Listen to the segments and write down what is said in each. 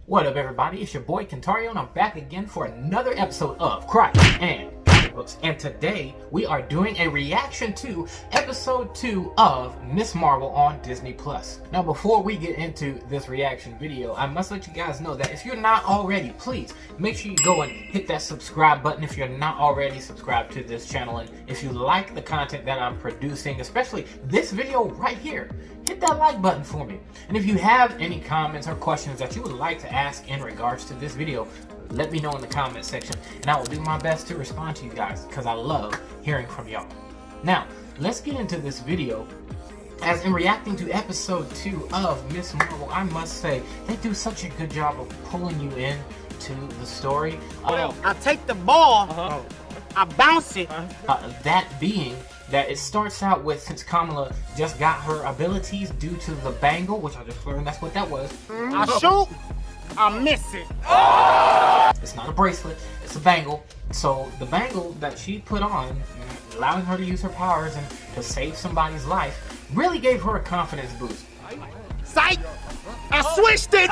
What up, everybody? It's your boy Kentario, and I'm back again for another episode of Christ and Comic Books. And today we are doing a reaction to episode 2 of Ms. Marvel on Disney+. Now, before we get into this reaction video, I must let you guys know that if you're not already, please make sure you go and hit that subscribe button if you're not already subscribed to this channel. And if you like the content that I'm producing, especially this video right here, hit that like button for me. And if you have any comments or questions that you would like to ask in regards to this video, let me know in the comment section, and I will do my best to respond to you guys, because I love hearing from y'all. Now, let's get into this video. As in reacting to episode 2 of Ms. Marvel, I must say, they do such a good job of pulling you in to the story. I take the ball, I bounce it. That being that it starts out with, since Kamala just got her abilities due to the bangle, which I just learned that's what that was. I shoot, I miss it. It's not a bracelet, it's a bangle. So the bangle that she put on, allowing her to use her powers and to save somebody's life, really gave her a confidence boost. Psych! I switched it!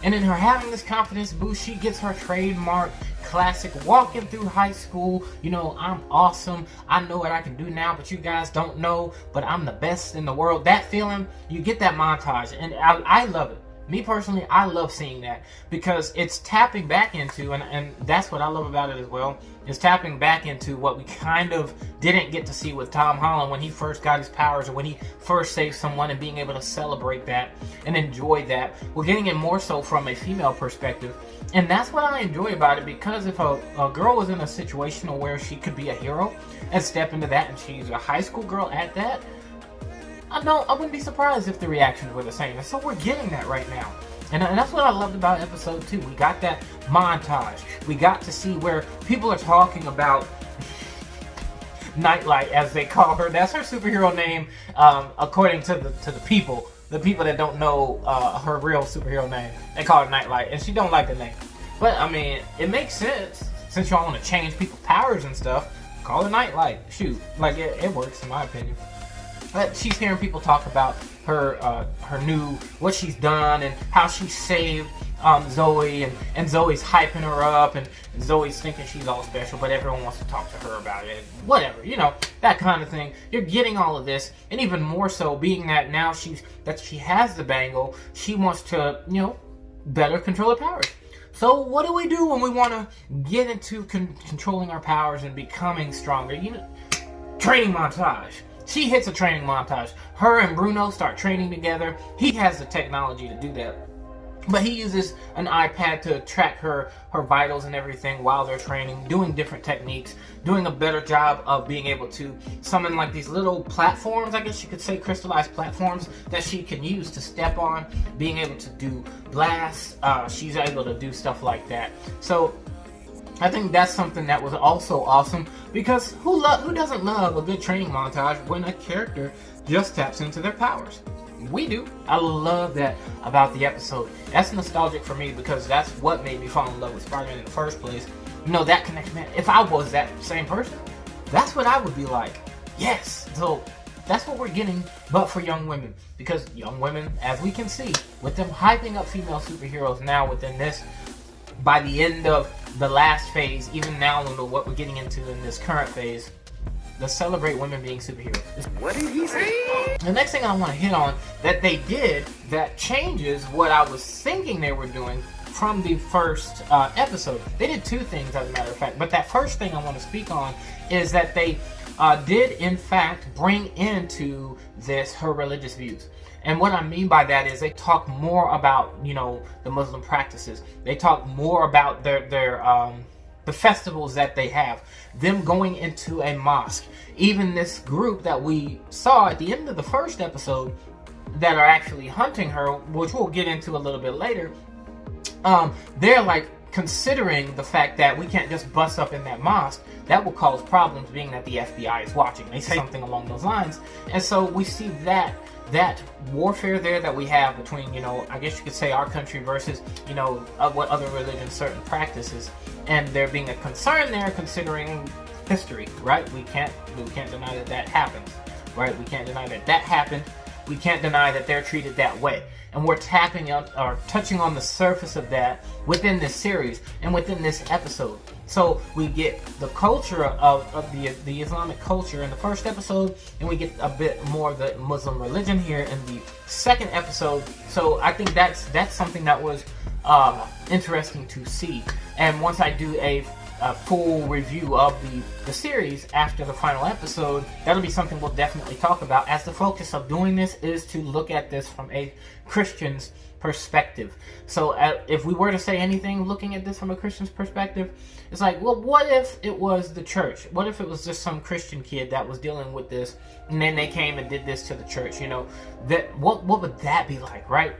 And in her having this confidence boost, she gets her trademark classic walking through high school, you know, I'm awesome, I know what I can do now, but you guys don't know, but I'm the best in the world. That feeling, you get that montage, and I love it. Me personally, I love seeing that, because it's tapping back into, and that's what I love about it as well, is tapping back into what we kind of didn't get to see with Tom Holland when he first got his powers, or when he first saved someone, and being able to celebrate that and enjoy that. We're getting it more so from a female perspective, and that's what I enjoy about it, because if a girl was in a situation where she could be a hero and step into that, and she's a high school girl at that, I wouldn't be surprised if the reactions were the same. And so we're getting that right now. And that's what I loved about episode 2. We got that montage. We got to see where people are talking about Nightlight, as they call her. That's her superhero name, according to the people. The people that don't know her real superhero name, they call her Nightlight. And she don't like the name. But, I mean, it makes sense. Since y'all want to change people's powers and stuff, call her Nightlight. Shoot. Like, it works, in my opinion. But she's hearing people talk about her what she's done, and how she saved Zoe, and Zoe's hyping her up, and Zoe's thinking she's all special, but everyone wants to talk to her about it. Whatever, you know, that kind of thing. You're getting all of this, and even more so, being that now she has the bangle, she wants to, you know, better control her powers. So what do we do when we want to get into controlling our powers and becoming stronger? You know, training montage. She hits a training montage. Her and Bruno start training together. He has the technology to do that, but he uses an iPad to track her vitals and everything while they're training, doing different techniques, doing a better job of being able to summon like these little platforms, I guess you could say crystallized platforms, that she can use to step on, being able to do blasts. She's able to do stuff like that. So I think that's something that was also awesome, because who doesn't love a good training montage when a character just taps into their powers? We do. I love that about the episode. That's nostalgic for me, because that's what made me fall in love with Spider-Man in the first place. You know, that connection, man. If I was that same person, that's what I would be like. Yes. So that's what we're getting, but for young women. Because young women, as we can see, with them hyping up female superheroes now within this, by the end of the last phase, even now what we're getting into in this current phase, let's celebrate women being superheroes. What did he say? The next thing I want to hit on that they did that changes what I was thinking they were doing from the first episode. They did two things, as a matter of fact, but that first thing I want to speak on is that they did in fact bring into this her religious views. And what I mean by that is they talk more about, you know, the Muslim practices. They talk more about the festivals that they have. Them going into a mosque. Even this group that we saw at the end of the first episode that are actually hunting her, which we'll get into a little bit later, they're like considering the fact that we can't just bust up in that mosque. That will cause problems, being that the FBI is watching. They say something along those lines. And so we see that warfare there that we have between, you know, I guess you could say our country versus, you know, what other religions, certain practices, and there being a concern there considering history, right? We can't deny that happened, right? We can't deny that happened. We can't deny that they're treated that way. and we're tapping on or touching on the surface of that within this series and within this episode. So we get the culture of the Islamic culture in the first episode, and we get a bit more of the Muslim religion here in the second episode. So I think that's something that was interesting to see. And once I do a full review of the series after the final episode, that'll be something we'll definitely talk about, as the focus of doing this is to look at this from a Christian's perspective. So if we were to say anything looking at this from a Christian's perspective, it's like, well, what if it was the church? What if it was just some Christian kid that was dealing with this, and then they came and did this to the church? You know, that what would that be like, right?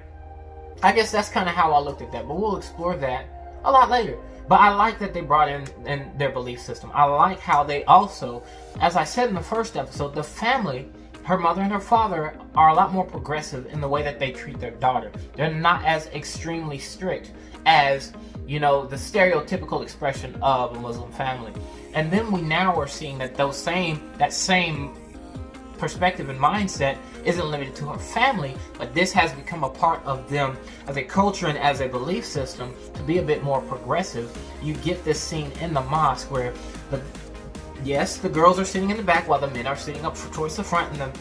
I guess that's kind of how I looked at that, but we'll explore that a lot later. But I like that they brought in their belief system. I like how they also, as I said in the first episode, the family, her mother and her father, are a lot more progressive in the way that they treat their daughter. They're not as extremely strict as, you know, the stereotypical expression of a Muslim family. And then we now are seeing that that same perspective and mindset isn't limited to her family, but this has become a part of them as a culture and as a belief system to be a bit more progressive. You get this scene in the mosque where the girls are sitting in the back while the men are sitting up towards the front, and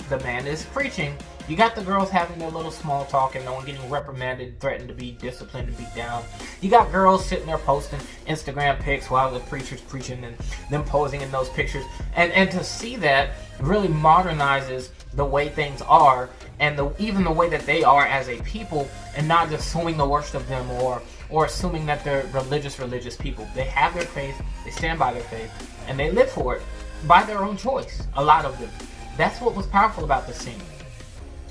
the man is preaching. You got the girls having their little small talk and no one getting reprimanded, threatened to be disciplined, to beat down. You got girls sitting there posting Instagram pics while the preacher's preaching and them posing in those pictures. And to see that really modernizes the way things are, and even the way that they are as a people, and not just assuming the worst of them or assuming that they're religious people. They have their faith, they stand by their faith, and they live for it by their own choice, a lot of them. That's what was powerful about this scene.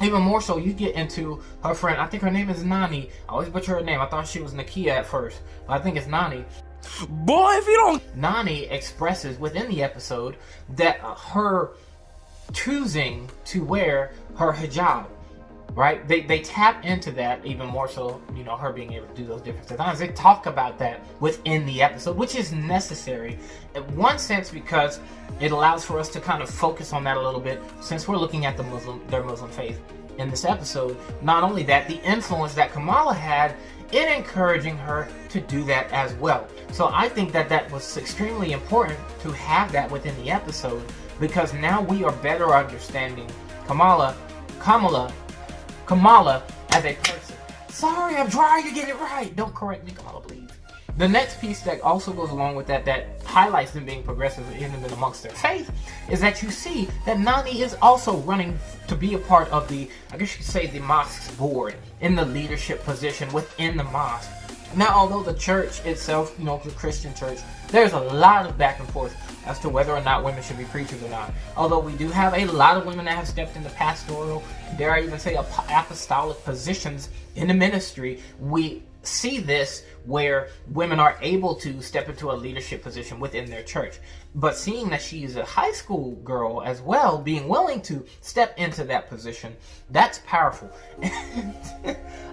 Even more so, you get into her friend, I think her name is Nani. I always butcher her name. I thought she was Nakia at first, but I think it's Nani. Boy, if you don't... Nani expresses within the episode that her choosing to wear her hijab, right? They tap into that even more so, you know, her being able to do those different designs. They talk about that within the episode, which is necessary in one sense because it allows for us to kind of focus on that a little bit, since we're looking at their Muslim faith in this episode. Not only that, the influence that Kamala had in encouraging her to do that as well. So I think that was extremely important to have that within the episode, because now we are better understanding Kamala as a person. Sorry, I'm trying to get it right. Don't correct me, Kamala, please. The next piece that also goes along with that highlights them being progressive in and amongst their faith, is that you see that Nani is also running to be a part of the, I guess you could say, the mosque's board, in the leadership position within the mosque. Now, although the church itself, you know, the Christian church, there's a lot of back and forth as to whether or not women should be preachers or not. Although we do have a lot of women that have stepped into pastoral, dare I even say apostolic positions in the ministry, we see this where women are able to step into a leadership position within their church. But seeing that she is a high school girl as well, being willing to step into that position, that's powerful.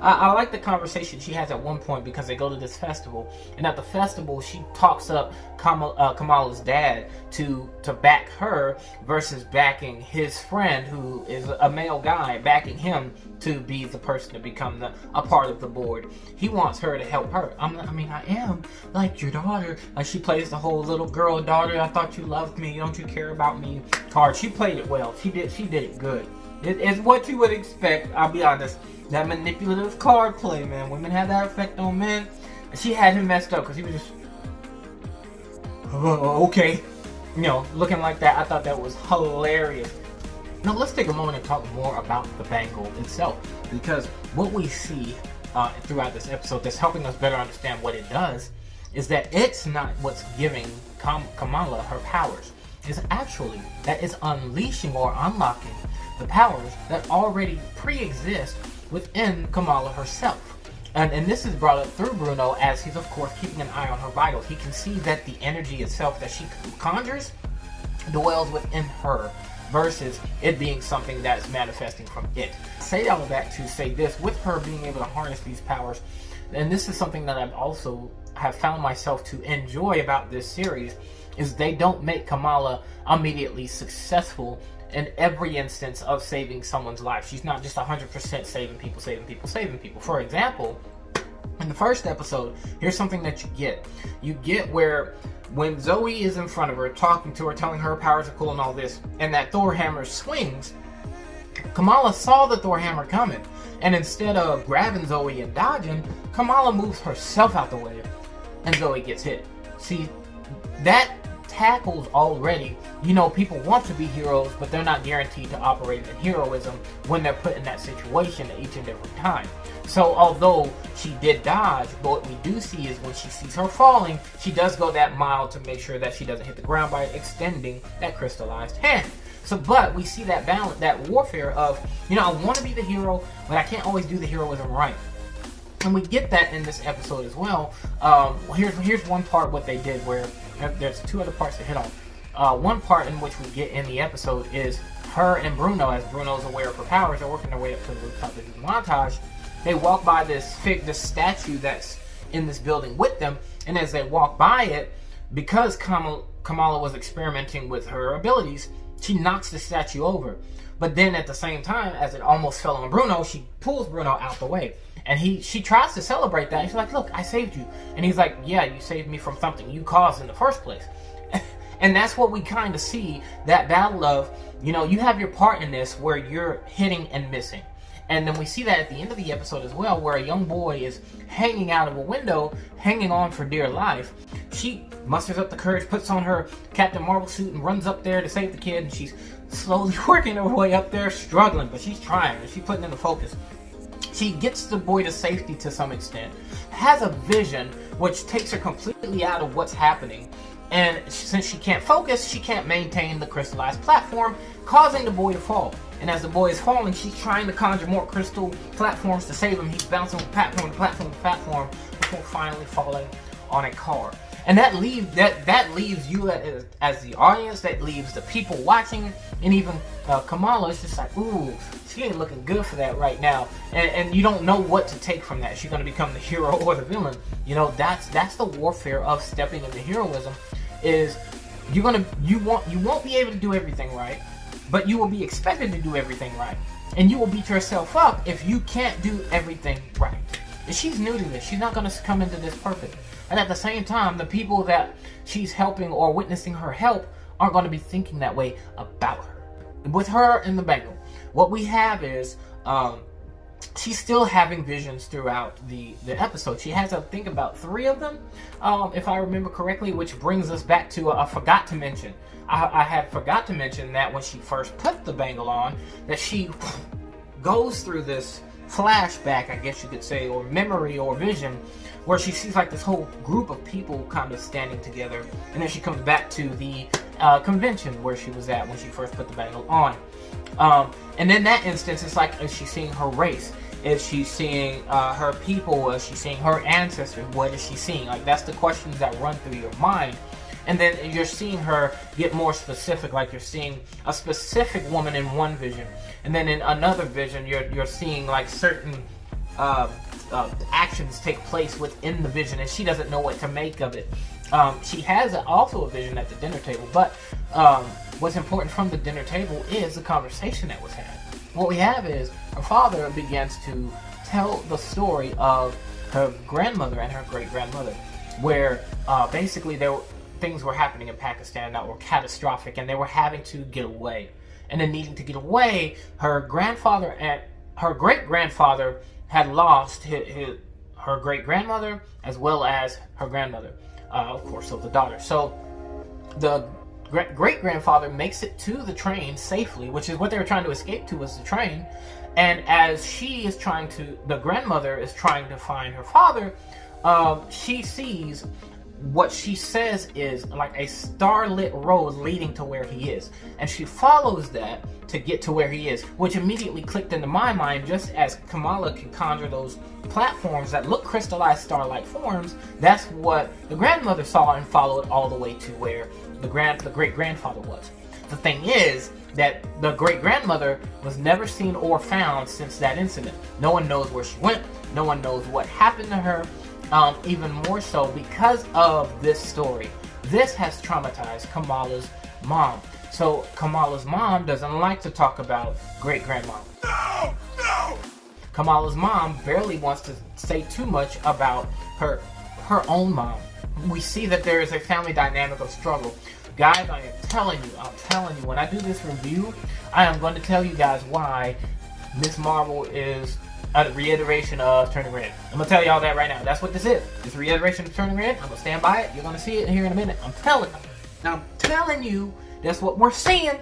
I like the conversation she has at one point, because they go to this festival, and at the festival she talks up Kamala's dad to back her versus backing his friend, who is a male guy, backing him to be the person to become a part of the board. He wants her to help her. I am like your daughter. Like, she plays the whole little girl daughter, I thought you loved me, don't you care about me card. She played it well. She did it good. It's what you would expect, I'll be honest. That manipulative card play, man. Women have that effect on men. She had him messed up because he was just, okay. You know, looking like that. I thought that was hilarious. Now let's take a moment and talk more about the bangle itself, because what we see throughout this episode that's helping us better understand what it does is that it's not what's giving Kamala her powers. It's actually that it's unleashing or unlocking the powers that already pre-exist within Kamala herself. And this is brought up through Bruno, as he's of course keeping an eye on her vitals. He can see that the energy itself that she conjures dwells within her, versus it being something that's manifesting from it. Say all of that to say this, with her being able to harness these powers, and this is something that I've also have found myself to enjoy about this series, is they don't make Kamala immediately successful in every instance of saving someone's life. She's not just 100% saving people. For example, in the first episode, here's something that you get. You get where when Zoe is in front of her, talking to her, telling her powers are cool and all this, and that Thor hammer swings, Kamala saw the Thor hammer coming. And instead of grabbing Zoe and dodging, Kamala moves herself out the way, and Zoe gets hit. See, that tackles already, people want to be heroes, but they're not guaranteed to operate in heroism when they're put in that situation each and every time. So although she did dodge, what we do see is when she sees her falling, she does go that mile to make sure that she doesn't hit the ground by extending that crystallized hand. So, but we see that balance, that warfare of, I want to be the hero, but I can't always do the heroism right. And we get that in this episode as well. Here's one part what they did where there's two other parts to hit on. One part in which we get in the episode is her and Bruno, as Bruno's aware of her powers, are working their way up to the rooftop of the montage. They walk by this statue that's in this building with them, and as they walk by it, because Kamala was experimenting with her abilities, she knocks the statue over. But then at the same time, as it almost fell on Bruno, she pulls Bruno out the way. And she tries to celebrate that. She's like, look, I saved you. And he's like, yeah, you saved me from something you caused in the first place. And that's what we kind of see, that battle of, you have your part in this where you're hitting and missing. And then we see that at the end of the episode as well, where a young boy is hanging out of a window, hanging on for dear life. She musters up the courage, puts on her Captain Marvel suit, and runs up there to save the kid. And she's slowly working her way up there, struggling, but she's trying, and she's putting in the focus. She gets the boy to safety to some extent, has a vision which takes her completely out of what's happening. And since she can't focus, she can't maintain the crystallized platform, causing the boy to fall. And as the boy is falling, she's trying to conjure more crystal platforms to save him. He's bouncing from platform to platform to platform before finally falling on a car. And that leaves you as the audience, that leaves the people watching, and even Kamala is just like, ooh, she ain't looking good for that right now. And you don't know what to take from that. She's going to become the hero or the villain. That's the warfare of stepping into heroism. Is you won't be able to do everything right, but you will be expected to do everything right, and you will beat yourself up if you can't do everything right. And she's new to this. She's not going to come into this perfect. And at the same time, the people that she's helping or witnessing her help aren't going to be thinking that way about her. With her in the Bengal, what we have is she's still having visions throughout the episode. She has, I think, about 3 of them, if I remember correctly, which brings us back to I forgot to mention. I had forgot to mention that when she first put the bangle on, that she goes through this flashback, I guess you could say, or memory or vision, where she sees like this whole group of people kind of standing together, and then she comes back to the convention where she was at when she first put the bangle on. And in that instance, it's like, is she seeing her race? Is she seeing her people? Is she seeing her ancestors? What is she seeing? Like, that's the questions that run through your mind. And then you're seeing her get more specific, like you're seeing a specific woman in one vision. And then in another vision, you're seeing like certain actions take place within the vision, and she doesn't know what to make of it. She has also a vision at the dinner table, but what's important from the dinner table is the conversation that was had. What we have is her father begins to tell the story of her grandmother and her great-grandmother, where basically things were happening in Pakistan that were catastrophic, and they were having to get away. And then needing to get away, her grandfather and her great-grandfather had lost her great-grandmother as well as her grandmother, of course, so the daughter. So the great-grandfather makes it to the train safely, which is what they were trying to escape to, was the train. And as the grandmother is trying to find her father, she sees what she says is like a starlit road leading to where he is. And she follows that to get to where he is, which immediately clicked into my mind. Just as Kamala can conjure those platforms that look crystallized star-like forms, that's what the grandmother saw and followed all the way to where the great-grandfather was. The thing is that the great-grandmother was never seen or found since that incident. No one knows where she went. No one knows what happened to her. Even more so because of this story. This has traumatized Kamala's mom. So Kamala's mom doesn't like to talk about great-grandma. No! No! Kamala's mom barely wants to say too much about her own mom. We see that there is a family dynamic of struggle. Guys, I'm telling you, when I do this review, I am going to tell you guys why Miss Marvel is a reiteration of Turning Red. I'm going to tell y'all that right now. That's what this is. It's a reiteration of Turning Red. I'm going to stand by it. You're going to see it here in a minute. I'm telling you, that's what we're seeing.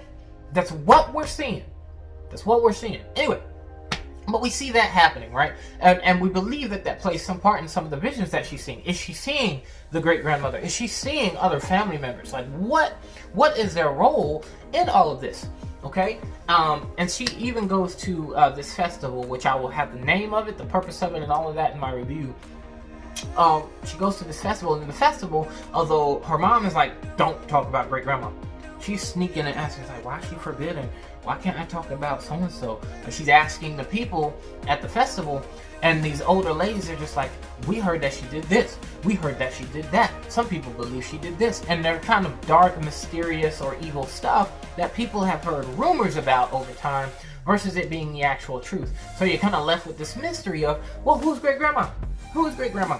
That's what we're seeing. Anyway, but we see that happening, right? And we believe that plays some part in some of the visions that she's seeing. Is she seeing the great-grandmother? Is she seeing other family members? Like, what is their role in all of this? Okay? And she even goes to this festival, which I will have the name of it, the purpose of it, and all of that in my review. She goes to this festival, and in the festival, although her mom is like, don't talk about great-grandma, she's sneaking and asking, like, why is she forbidden? Why can't I talk about so-and-so? And she's asking the people at the festival, and these older ladies are just like, we heard that she did this. We heard that she did that. Some people believe she did this. And they're kind of dark, mysterious, or evil stuff that people have heard rumors about over time versus it being the actual truth. So you're kind of left with this mystery of, well, who's great-grandma? Who is great-grandma?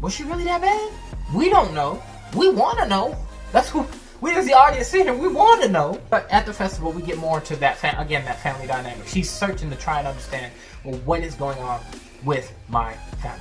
Was she really that bad? We don't know. We want to know. That's who... We as the audience here, we want to know. But at the festival, we get more into that, that family dynamic. She's searching to try and understand, well, what is going on with my family.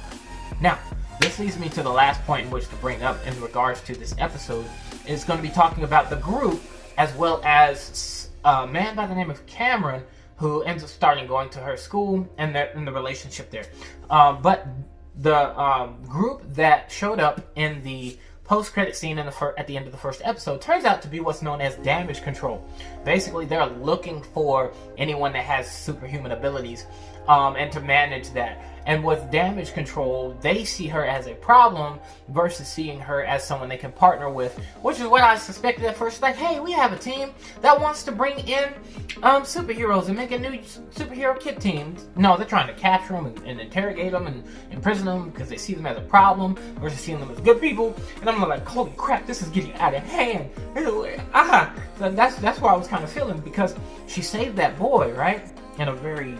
Now, this leads me to the last point in which to bring up in regards to this episode. It's going to be talking about the group, as well as a man by the name of Cameron, who ends up going to her school, and the relationship there. But the group that showed up in the post-credit scene at the end of the first episode turns out to be what's known as damage control. Basically, they're looking for anyone that has superhuman abilities and to manage that. And with damage control, they see her as a problem versus seeing her as someone they can partner with, which is what I suspected at first. Like, hey, we have a team that wants to bring in superheroes and make a new superhero kid team. No, they're trying to capture them and interrogate them and imprison them because they see them as a problem versus seeing them as good people. And I'm like, holy crap, this is getting out of hand. So that's why I was kind of feeling, because she saved that boy, right? In a very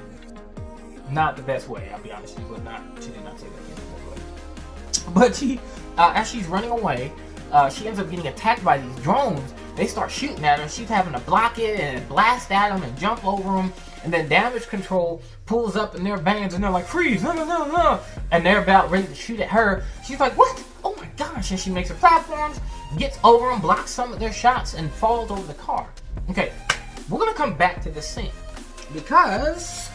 not the best way, I'll be honest. She did not say that in the best way. But she, as she's running away, she ends up getting attacked by these drones. They start shooting at her. She's having to block it and blast at them and jump over them. And then damage control pulls up in their vans and they're like, freeze, no. And they're about ready to shoot at her. She's like, what? Oh my gosh. And she makes her platforms, gets over them, blocks some of their shots, and falls over the car. Okay, we're going to come back to this scene because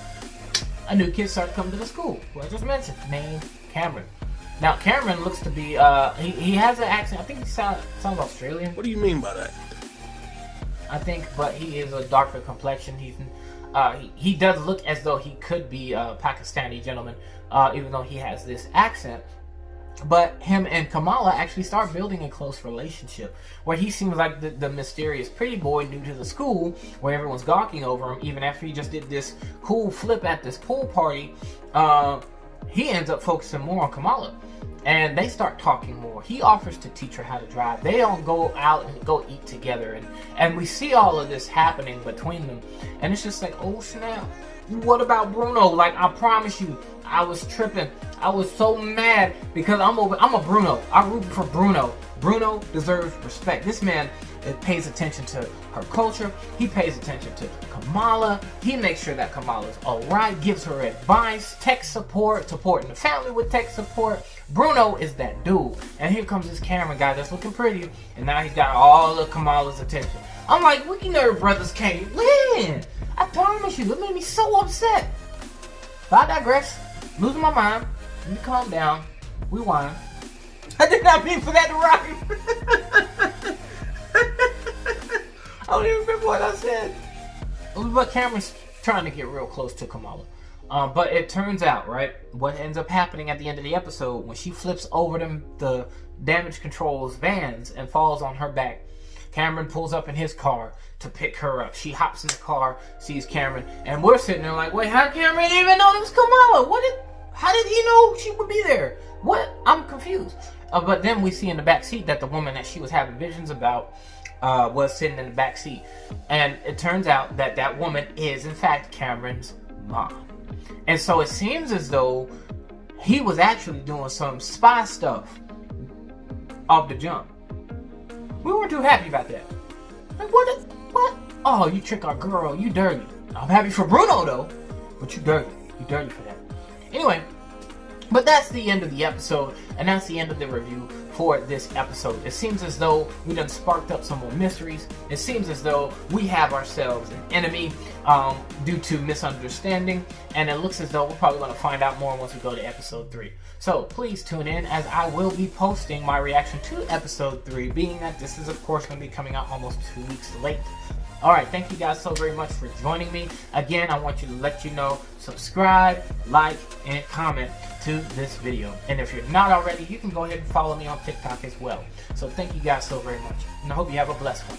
a new kid started coming to the school, who I just mentioned, named Cameron. Now, Cameron looks to be, he has an accent. I think he sounds Australian. What do you mean by that? I think, but he is a darker complexion. He does look as though he could be a Pakistani gentleman, even though he has this accent. But him and Kamala actually start building a close relationship, where he seems like the mysterious pretty boy new to the school, where everyone's gawking over him, even after he just did this cool flip at this pool party. He ends up focusing more on Kamala, and they start talking more. He offers to teach her how to drive. They all go out and go eat together, and we see all of this happening between them, and it's just like, oh snap. What about Bruno? Like, I promise you, I was tripping. I was so mad because I'm a Bruno. I root for Bruno. Bruno deserves respect. This man pays attention to her culture. He pays attention to Kamala. He makes sure that Kamala's alright, gives her advice, tech support, supporting the family with tech support. Bruno is that dude. And here comes this Cameron guy that's looking pretty, and now he's got all of Kamala's attention. I'm like, we nerve brothers can't win. I promise you, it made me so upset. But I digress. Losing my mind. Let me calm down. Rewind. I did not mean for that to rhyme. I don't even remember what I said. But Cameron's trying to get real close to Kamala. But it turns out, right, what ends up happening at the end of the episode, when she flips over the damage control's vans and falls on her back, Cameron pulls up in his car to pick her up. She hops in the car, sees Cameron, and we're sitting there like, wait, how did Cameron even know it was Kamala? How did he know she would be there? What? I'm confused. But then we see in the back seat that the woman that she was having visions about was sitting in the back seat. And it turns out that that woman is, in fact, Cameron's mom. And so it seems as though he was actually doing some spy stuff off the jump. We weren't too happy about that. Like, what? Oh, you trick our girl. You dirty. I'm happy for Bruno, though. But you dirty. You dirty for that. Anyway, but that's the end of the episode, and that's the end of the review for this episode. It seems as though we done sparked up some more mysteries. It seems as though we have ourselves an enemy due to misunderstanding, and it looks as though we're probably going to find out more once we go to episode 3. So please tune in, as I will be posting my reaction to episode 3, being that this is of course going to be coming out almost 2 weeks late. Alright, thank you guys so very much for joining me. Again, I want you to let you know, subscribe, like, and comment to this video. And if you're not already, you can go ahead and follow me on TikTok as well. So thank you guys so very much, and I hope you have a blessed one.